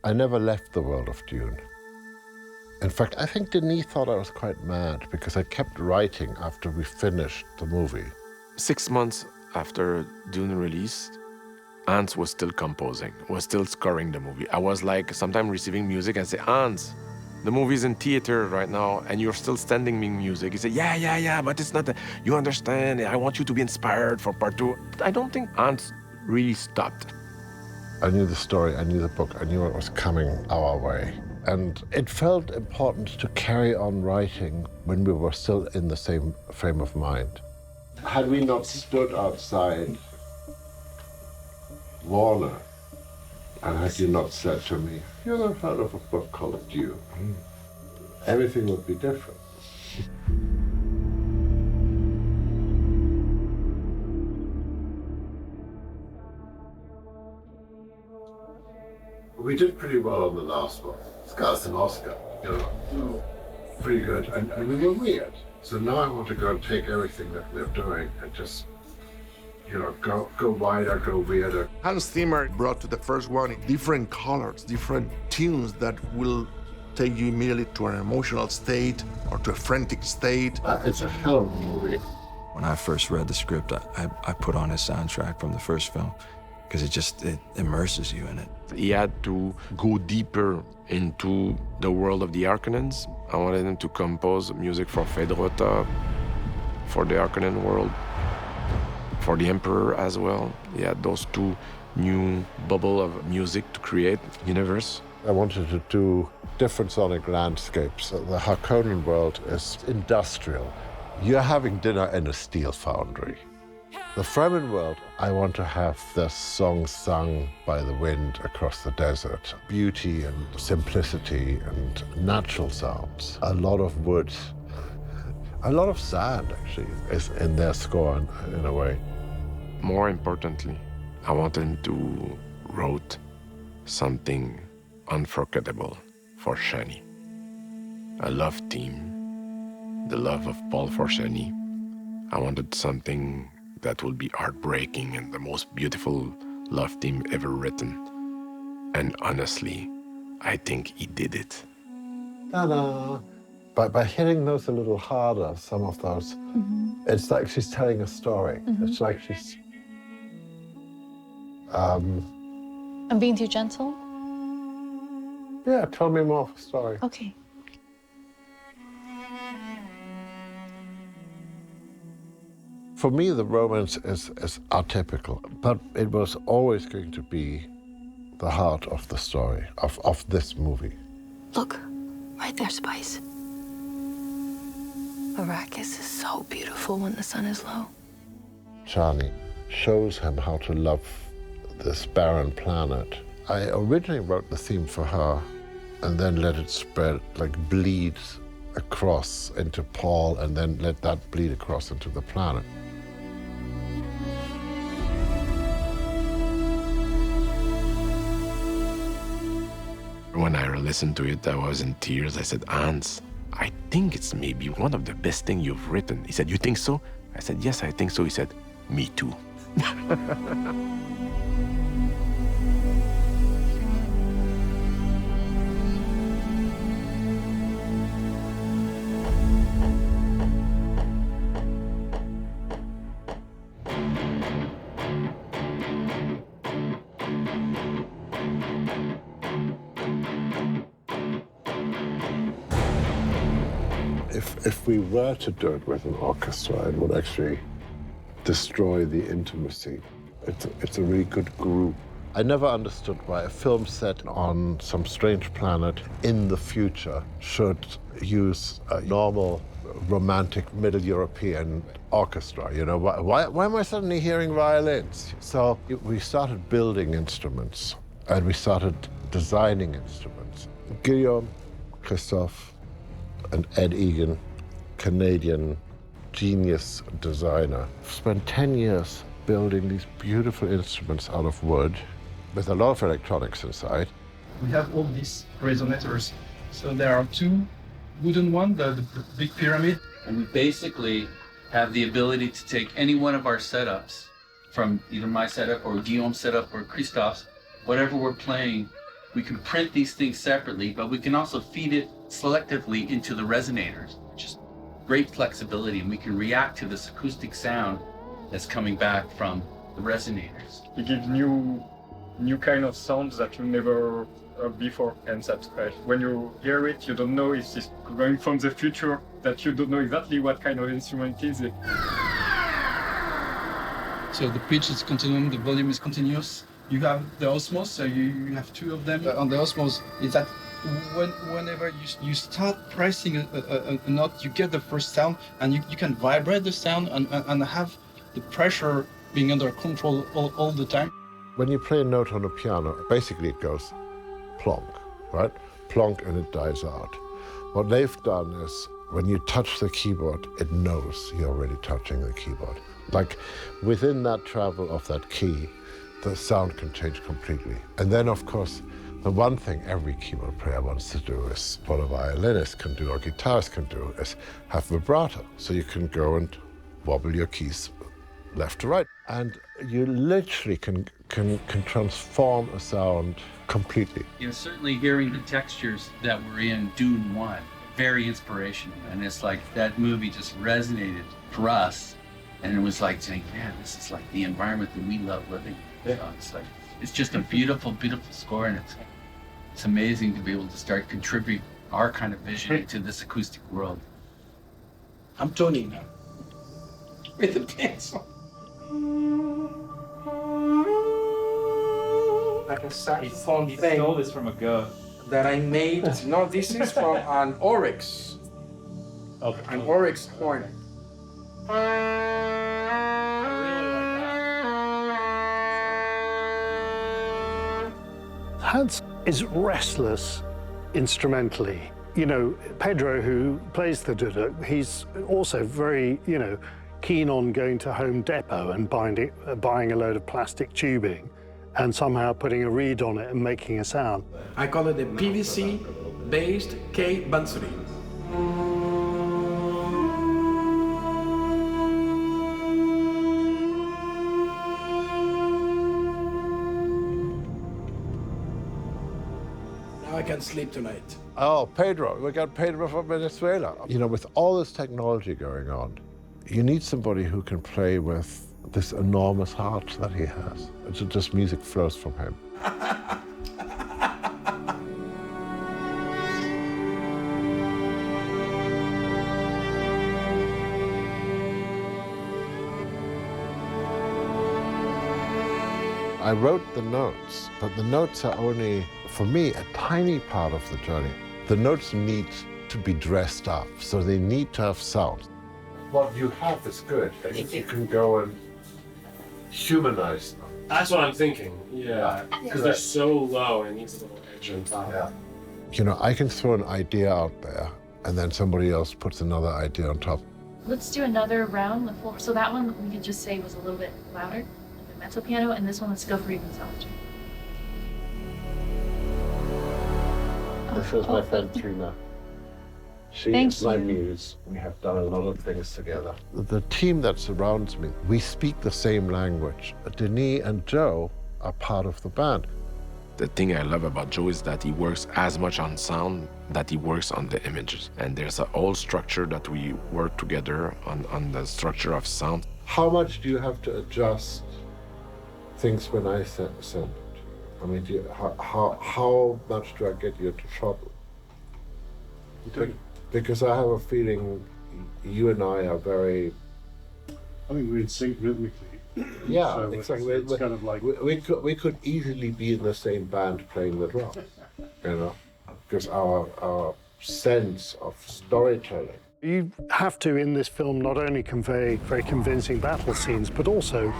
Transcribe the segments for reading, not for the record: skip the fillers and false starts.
I never left the world of Dune. In fact, I think Denis thought I was quite mad because I kept writing after we finished the movie. 6 months after Dune released, Hans was still composing, was still scoring the movie. I was like, sometimes receiving music and say, Hans, the movie's in theater right now and you're still sending me music. He said, yeah, but it's not, you understand, I want you to be inspired for part 2. I don't think Hans really stopped. I knew the story, I knew the book, I knew it was coming our way. And it felt important to carry on writing when we were still in the same frame of mind. Had we not stood outside Warner, and had you not said to me, you ever heard of a book called Dune? Everything would be different. We did pretty well on the last one. It's got us an Oscar, you know. Pretty good, and we were weird. So now I want to go and take everything that we're doing and just, you know, go wider, go weirder. Hans Zimmer brought to the first one different colors, different tunes that will take you immediately to an emotional state or to a frantic state. It's a hell of a movie. When I first read the script, I put on his soundtrack from the first film because it immerses you in it. He had to go deeper into the world of the Harkonnens. I wanted him to compose music for Fedrota, for the Harkonnen world, for the Emperor as well. He had those two new bubble of music to create universe. I wanted to do different sonic landscapes. The Harkonnen world is industrial. You're having dinner in a steel foundry. The Fremen world, I want to have the songs sung by the wind across the desert. Beauty and simplicity and natural sounds. A lot of wood, a lot of sand actually is in their score in a way. More importantly, I wanted him to write something unforgettable for Shani. A love theme, the love of Paul for Shani. I wanted something that will be heartbreaking and the most beautiful love theme ever written. And honestly, I think he did it. Ta-da! By hitting those a little harder, some of those, it's like she's telling a story. It's like she's... I'm being too gentle? Yeah, tell me more of the story. Okay. For me, the romance is atypical, but it was always going to be the heart of the story, of this movie. Look, right there, Spice. Arrakis is so beautiful when the sun is low. Chani shows him how to love this barren planet. I originally wrote the theme for her and then let it spread, like bleed across into Paul and then let that bleed across into the planet. When I listened to it, I was in tears. I said, Hans, I think it's maybe one of the best things you've written. He said, you think so? I said, yes, I think so. He said, me too. If we were to do it with an orchestra, it would actually destroy the intimacy. It's a really good group. I never understood why a film set on some strange planet in the future should use a normal, romantic, Middle European orchestra. You know, why am I suddenly hearing violins? So we started building instruments, and we started designing instruments. Guillaume, Christophe, and Ed Egan, Canadian genius designer, spent 10 years building these beautiful instruments out of wood with a lot of electronics inside. We have all these resonators. So there are two wooden ones, the big pyramid. And we basically have the ability to take any one of our setups from either my setup or Guillaume's setup or Christophe's, whatever we're playing, We can print these things separately, but we can also feed it selectively into the resonators. Just great flexibility, and we can react to this acoustic sound that's coming back from the resonators. It gives new kind of sounds that you never heard before, and that's great. When you hear it, you don't know if it's going from the future, that you don't know exactly what kind of instrument is it. So the pitch is continuum, the volume is continuous. You have the osmos, so you have two of them. On the osmos is that whenever you start pressing a note, you get the first sound, and you can vibrate the sound and have the pressure being under control all the time. When you play a note on a piano, basically it goes plonk, right? Plonk, and it dies out. What they've done is when you touch the keyboard, it knows you're already touching the keyboard. Like within that travel of that key, the sound can change completely. And then, of course, the one thing every keyboard player wants to do is what a violinist can do or guitarist can do is have vibrato. So you can go and wobble your keys left to right. And you literally can transform a sound completely. You know, certainly hearing the textures that were in Dune 1, very inspirational. And it's like that movie just resonated for us. And it was like saying, man, this is like the environment that we love living in. So it's like, it's just a beautiful, beautiful score. And it's amazing to be able to start contributing our kind of vision into this acoustic world. I'm toning now with the pencil. Like a saxophone thing. Stole this from a ghost that I made. No, this is from an oryx. Okay. An oryx horn. Hans is restless instrumentally. You know, Pedro, who plays the duduk, he's also very, keen on going to Home Depot and buying a load of plastic tubing and somehow putting a reed on it and making a sound. I call it the PVC-based K Bansuri. I can sleep tonight. Oh, Pedro, we got Pedro from Venezuela. You know, with all this technology going on, you need somebody who can play with this enormous heart that he has. It's just music flows from him. I wrote the notes, but the notes are only, for me, a tiny part of the journey. The notes need to be dressed up, so they need to have sound. What you have is good, and you can go and humanize them. That's what I'm thinking, yeah. Because they're so low, it needs a little edge on top. Yeah. You know, I can throw an idea out there, and then somebody else puts another idea on top. Let's do another round with four. So that one we could just say was a little bit louder, like the mezzo piano, and this one, let's go for evensology. This is my friend Trina. She is my muse. We have done a lot of things together. The team that surrounds me, we speak the same language. Denis and Joe are part of the band. The thing I love about Joe is that he works as much on sound that he works on the images. And there's a whole structure that we work together on the structure of sound. How much do you have to adjust things when I send it? I mean, how much do I get you into trouble? Because I have a feeling you and I are very... I think we're in sync rhythmically. Yeah, so exactly. It's kind of like... we could easily be in the same band playing the drums, because our sense of storytelling. You have to, in this film, not only convey very convincing battle scenes, but also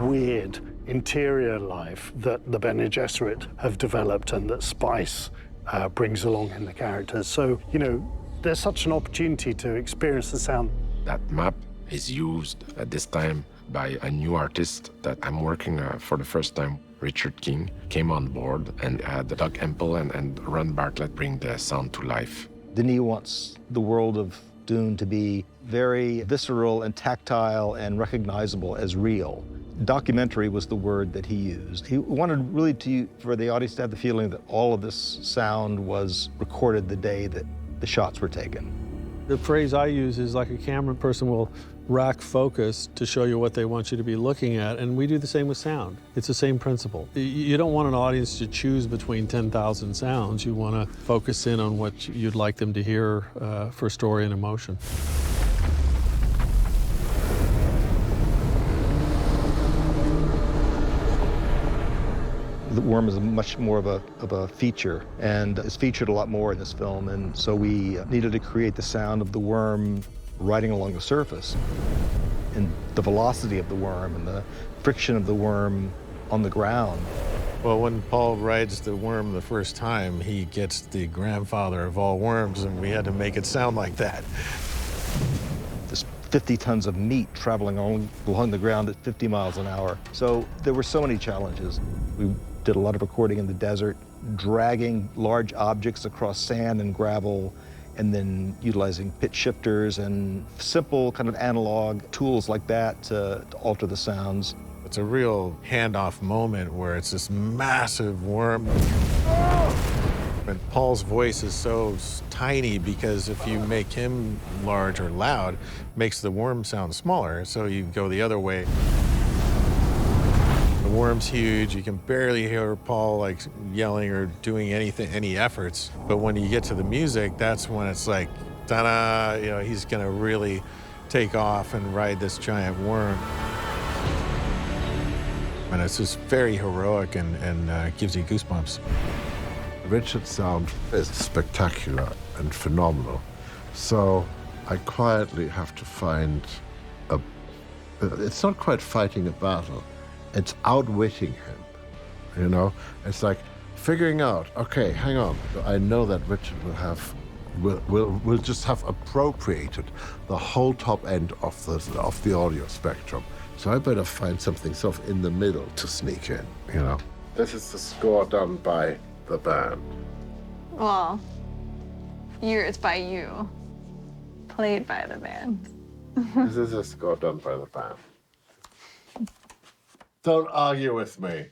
weird interior life that the Bene Gesserit have developed and that Spice brings along in the characters. So, there's such an opportunity to experience the sound. That map is used at this time by a new artist that I'm working for the first time. Richard King came on board and had Doug Hempel and Ron Bartlett bring the sound to life. Denis wants the world of Dune to be very visceral and tactile and recognizable as real. Documentary was the word that he used. He wanted really for the audience to have the feeling that all of this sound was recorded the day that the shots were taken. The phrase I use is like a camera person will rack focus to show you what they want you to be looking at, and we do the same with sound. It's the same principle. You don't want an audience to choose between 10,000 sounds. You want to focus in on what you'd like them to hear for story and emotion. The worm is much more of a feature, and is featured a lot more in this film, and so we needed to create the sound of the worm riding along the surface, and the velocity of the worm and the friction of the worm on the ground. Well, when Paul rides the worm the first time, he gets the grandfather of all worms, and we had to make it sound like that. This 50 tons of meat traveling along the ground at 50 miles an hour. So there were so many challenges. We did a lot of recording in the desert, dragging large objects across sand and gravel, and then utilizing pitch shifters and simple kind of analog tools like that to alter the sounds. It's a real handoff moment where it's this massive worm. And Paul's voice is so tiny because if you make him large or loud, it makes the worm sound smaller, so you go the other way. The worm's huge, you can barely hear Paul like yelling or doing any efforts. But when you get to the music, that's when it's like, ta-da, you know, he's gonna really take off and ride this giant worm. And it's just very heroic and gives you goosebumps. Richard's sound is spectacular and phenomenal. So I quietly have to find it's not quite fighting a battle, it's outwitting him, you know? It's like figuring out, okay, hang on, I know that Richard will just have appropriated the whole top end of the audio spectrum. So I better find something sort of in the middle to sneak in, you know? This is the score done by the band. Well, it's by you, played by the band. This is a score done by the band. Don't argue with me.